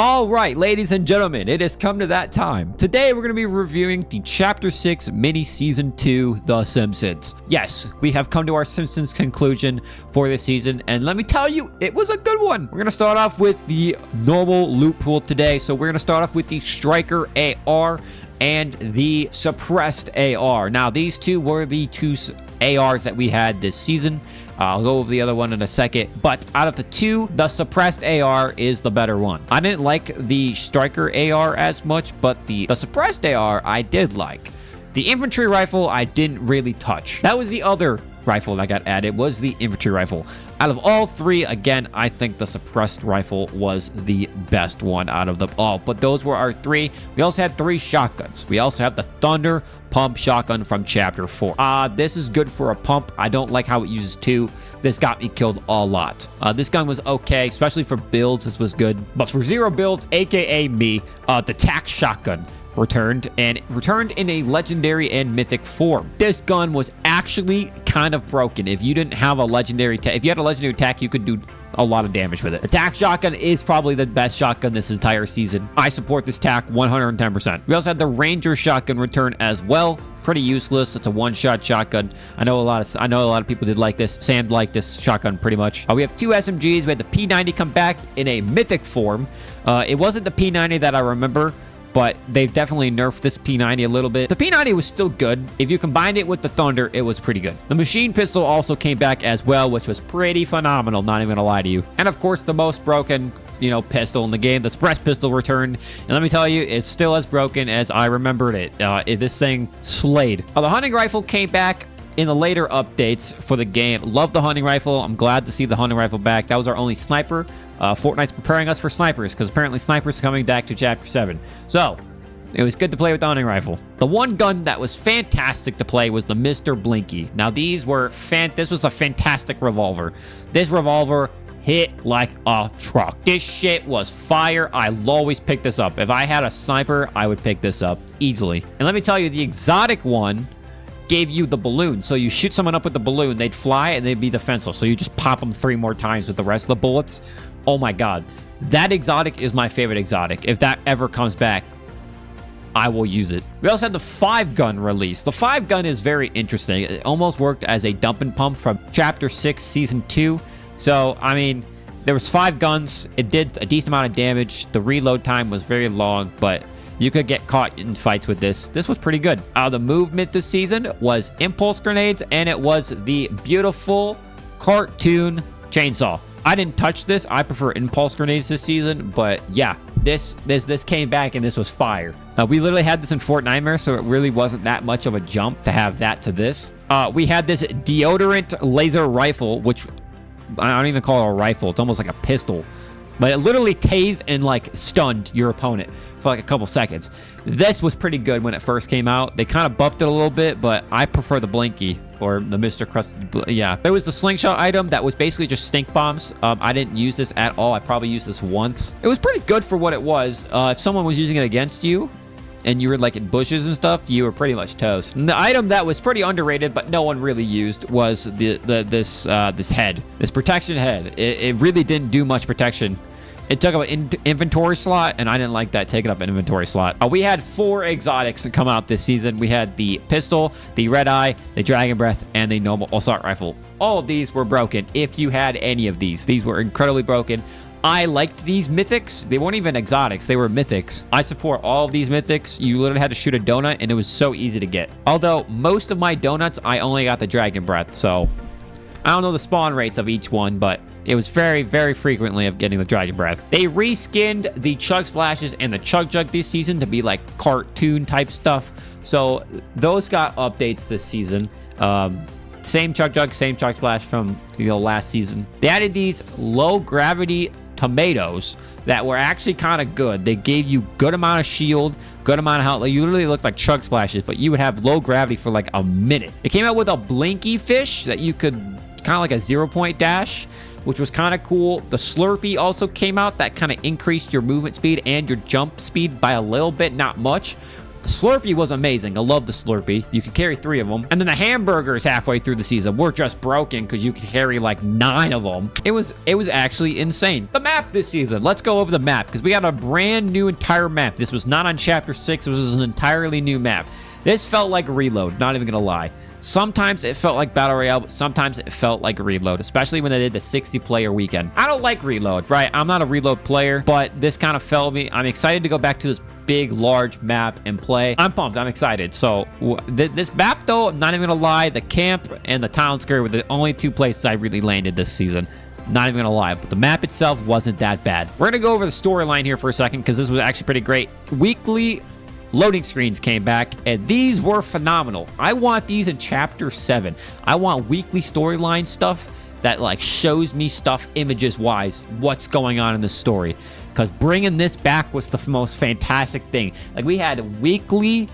All right, ladies and gentlemen, it has come to that time. Today, we're going to be reviewing the Chapter 6 Mini Season 2, The Simpsons. Yes, we have come to our Simpsons conclusion for this season, and let me tell you, it was a good one. We're going to start off with the normal loot pool today. So we're going to start off with the Striker AR and the Suppressed AR. Now, these two were the two ARs that we had this season. I'll go over the other one in a second, but out of the two, the Suppressed AR is the better one. I didn't like the Striker AR as much, but the Suppressed AR I did like. The Infantry Rifle I didn't really touch. That was the other rifle that got added, was the Infantry Rifle. Out of all three, again, I think the Suppressed Rifle was the best one out of them all. But those were our three. We also had 3 shotguns. We also have the Thunder Pump Shotgun from Chapter 4. This is good for a pump. I don't like how it uses 2. This got me killed a lot. This gun was okay, especially for builds. This was good. But for zero builds, aka me, the TAC Shotgun returned in a legendary and mythic form. This gun was actually kind of broken. If you didn't have a legendary TAC, if you had a legendary TAC, you could do a lot of damage with it. The TAC shotgun is probably the best shotgun this entire season. I support this TAC 110%. We also had the Ranger shotgun return as well. Pretty useless. It's a one-shot shotgun. I know a lot of people did like this. Sam liked this shotgun pretty much. We have 2 SMGs. We had the P90 come back in a mythic form. It wasn't the P90 that I remember, but they've definitely nerfed this P90 a little bit. The P90 was still good. If you combined it with the Thunder, it was pretty good. The machine pistol also came back as well, which was pretty phenomenal, not even gonna lie to you. And of course, the most broken, pistol in the game, the Suppressed pistol returned. And let me tell you, it's still as broken as I remembered it. This thing slayed. The hunting rifle came back in the later updates for the game. Love the hunting rifle. I'm glad to see the hunting rifle back. That was our only sniper. Fortnite's preparing us for snipers because apparently snipers are coming back to Chapter 7. So, it was good to play with the hunting rifle. The one gun that was fantastic to play was the Mr. Blinky. Now, this was a fantastic revolver. This revolver hit like a truck. This shit was fire. I'll always pick this up. If I had a sniper, I would pick this up easily. And let me tell you, the exotic one gave you the balloon. So you shoot someone up with the balloon, they'd fly and they'd be defenseless. So you just pop them 3 more times with the rest of the bullets. Oh my god. That exotic is my favorite exotic. If that ever comes back, I will use it. We also had the 5-gun release. The 5-gun is very interesting. It almost worked as a dump and pump from Chapter 6 Season 2. So, I mean, there was 5 guns. It did a decent amount of damage. The reload time was very long, but you could get caught in fights with this. This was pretty good. The movement this season was impulse grenades, and it was the beautiful cartoon chainsaw. I didn't touch this. I prefer impulse grenades this season, but yeah, this came back and this was fire. We literally had this in Fortnite, so it really wasn't that much of a jump to have that to this. We had this deodorant laser rifle, which I don't even call it a rifle. It's almost like a pistol. But it literally tased and stunned your opponent for a couple seconds. This was pretty good when it first came out. They kind of buffed it a little bit, but I prefer the Blinky or the Mr. Crusted. Yeah. There was the slingshot item that was basically just stink bombs. I didn't use this at all. I probably used this once. It was pretty good for what it was. If someone was using it against you and you were in bushes and stuff, you were pretty much toast. And the item that was pretty underrated, but no one really used, was this head, this protection head. It really didn't do much protection. It took up an inventory slot, and I didn't like that, taking up an inventory slot. We had 4 exotics come out this season. We had the pistol, the red eye, the dragon breath, and the normal assault rifle. All of these were broken. If you had any of these were incredibly broken. I liked these mythics. They weren't even exotics. They were mythics. I support all of these mythics. You literally had to shoot a donut, and it was so easy to get. Although, most of my donuts, I only got the dragon breath, so I don't know the spawn rates of each one, but it was very, very frequently of getting the dragon breath. They reskinned the chug splashes and the chug jug this season to be like cartoon type stuff. So those got updates this season. Same chug jug, same chug splash from last season. They added these low gravity tomatoes that were actually kind of good. They gave you good amount of shield, good amount of health. You literally looked like chug splashes, but you would have low gravity for like a minute. It came out with a blinky fish that you could kind of like a 0-point dash, which was kind of cool. The Slurpee also came out that kind of increased your movement speed and your jump speed by a little bit, not much. The Slurpee was amazing. I love the Slurpee. You could carry 3 of them. And then the hamburgers halfway through the season were just broken because you could carry like 9 of them. It was actually insane. The map this season. Let's go over the map because we got a brand new entire map. This was not on Chapter 6. It was an entirely new map. This felt like Reload, not even gonna lie. Sometimes it felt like Battle Royale, but sometimes it felt like Reload, especially when they did the 60-player weekend. I don't like Reload, right? I'm not a Reload player, but this kind of felt me. I'm excited to go back to this big, large map and play. I'm pumped. I'm excited. So this map, though, I'm not even gonna lie, the camp and the town square were the only 2 places I really landed this season. Not even gonna lie, but the map itself wasn't that bad. We're gonna go over the storyline here for a second because this was actually pretty great. Weekly loading screens came back, and these were phenomenal. I want these in Chapter 7. I want weekly storyline stuff that like shows me stuff images-wise, what's going on in the story. Because bringing this back was the most fantastic thing. Like, we had weekly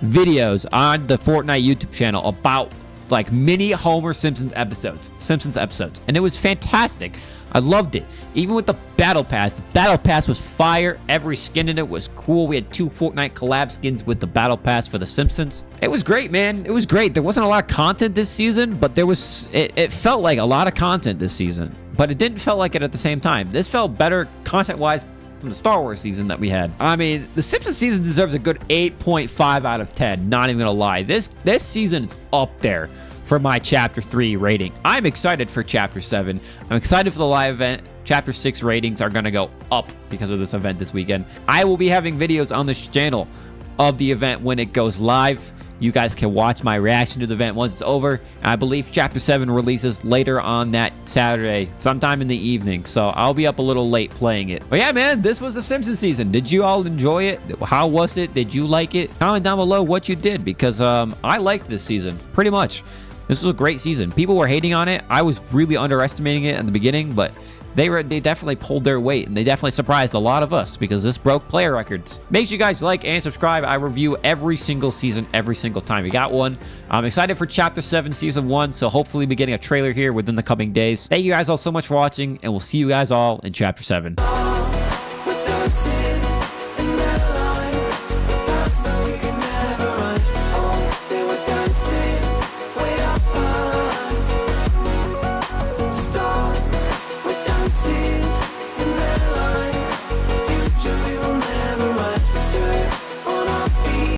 videos on the Fortnite YouTube channel about like mini Homer Simpsons episodes, and it was fantastic. I loved it. Even with the Battle Pass. The Battle Pass was fire. Every skin in it was cool. We had 2 Fortnite collab skins with the Battle Pass for The Simpsons. It was great, man. It was great. There wasn't a lot of content this season, but there was. It felt like a lot of content this season, but it didn't feel like it at the same time. This felt better content-wise from the Star Wars season that we had. I mean, the Simpsons season deserves a good 8.5 out of 10. Not even gonna lie. This season is up there for my Chapter 3 rating. I'm excited for Chapter 7. I'm excited for the live event. Chapter 6 ratings are going to go up because of this event this weekend. I will be having videos on this channel of the event when it goes live. You guys can watch my reaction to the event once it's over. And I believe Chapter 7 releases later on that Saturday, sometime in the evening. So I'll be up a little late playing it. But yeah, man, this was the Simpsons season. Did you all enjoy it? How was it? Did you like it? Comment down below what you did, because I liked this season pretty much. This was a great season. People were hating on it. I was really underestimating it in the beginning, but they definitely pulled their weight, and they definitely surprised a lot of us because this broke player records. Make sure you guys like and subscribe. I review every single season, every single time we got one. I'm excited for Chapter 7 Season 1, so hopefully we'll be getting a trailer here within the coming days. Thank you guys all so much for watching, and we'll see you guys all in Chapter 7.